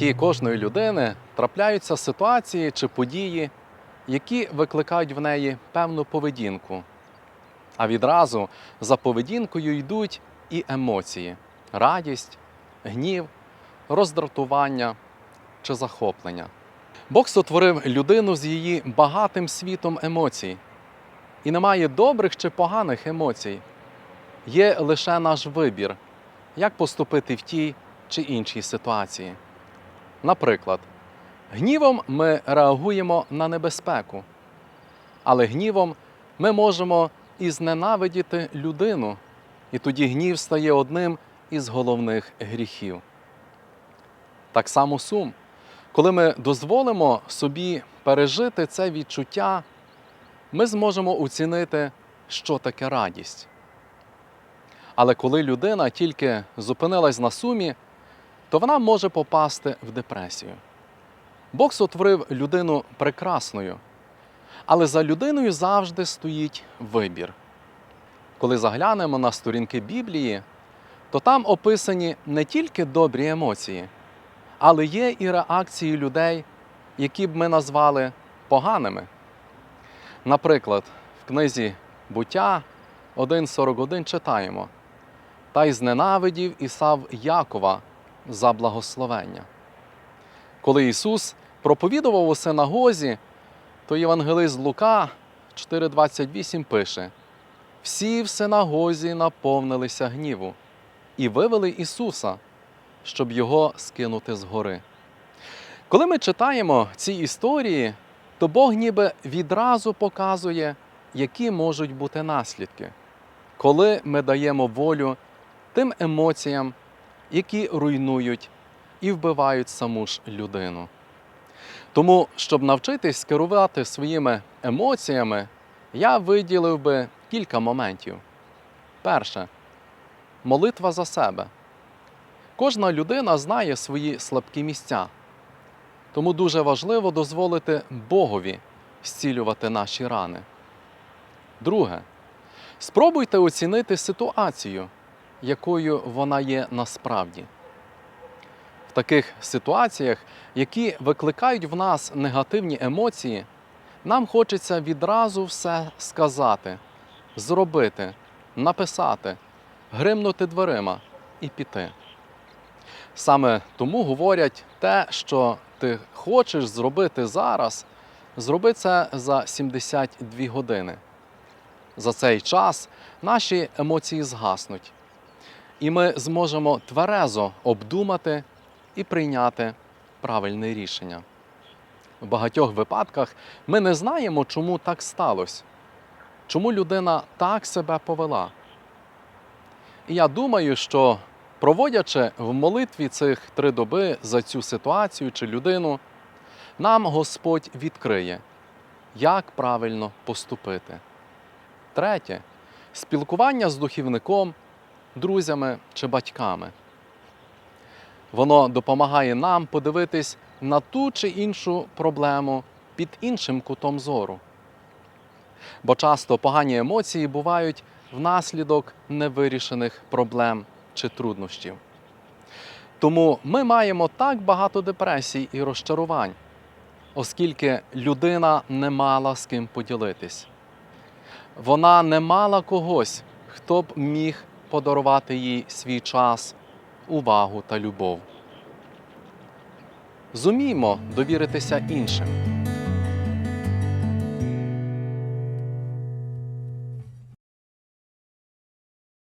житті кожної людини трапляються ситуації чи події, які викликають в неї певну поведінку. А відразу за поведінкою йдуть і емоції – радість, гнів, роздратування чи захоплення. Бог сотворив людину з її багатим світом емоцій. І немає добрих чи поганих емоцій. Є лише наш вибір, як поступити в тій чи іншій ситуації. Наприклад, гнівом ми реагуємо на небезпеку, але гнівом ми можемо і зненавидіти людину, і тоді гнів стає одним із головних гріхів. Так само сум. Коли ми дозволимо собі пережити це відчуття, ми зможемо оцінити, що таке радість. Але коли людина тільки зупинилась на сумі, то вона може попасти в депресію. Бог сотворив людину прекрасною, але за людиною завжди стоїть вибір. Коли заглянемо на сторінки Біблії, то там описані не тільки добрі емоції, але є і реакції людей, які б ми назвали поганими. Наприклад, в книзі «Буття» 1.41 читаємо: «Та й зненавидів Ісав Якова за благословення». Коли Ісус проповідував у синагозі, то євангелист Лука 4.28 пише: «Всі в синагозі наповнилися гніву і вивели Ісуса, щоб Його скинути згори». Коли ми читаємо ці історії, то Бог ніби відразу показує, які можуть бути наслідки, коли ми даємо волю тим емоціям, які руйнують і вбивають саму ж людину. Тому, щоб навчитись керувати своїми емоціями, я виділив би кілька моментів. Перше – молитва за себе. Кожна людина знає свої слабкі місця, тому дуже важливо дозволити Богові зцілювати наші рани. Друге – спробуйте оцінити ситуацію, якою вона є насправді. В таких ситуаціях, які викликають в нас негативні емоції, нам хочеться відразу все сказати, зробити, написати, гримнути дверима і піти. Саме тому говорять, те, що ти хочеш зробити зараз, зроби це за 72 години. За цей час наші емоції згаснуть, і ми зможемо тверезо обдумати і прийняти правильне рішення. В багатьох випадках ми не знаємо, чому так сталося, чому людина так себе повела. І я думаю, що проводячи в молитві цих 3 доби за цю ситуацію чи людину, нам Господь відкриє, як правильно поступити. Третє – спілкування з духівником, друзями чи батьками. Воно допомагає нам подивитись на ту чи іншу проблему під іншим кутом зору. Бо часто погані емоції бувають внаслідок невирішених проблем чи труднощів. Тому ми маємо так багато депресій і розчарувань, оскільки людина не мала з ким поділитись. Вона не мала когось, хто б міг подарувати їй свій час, увагу та любов. Зуміймо довіритися іншим.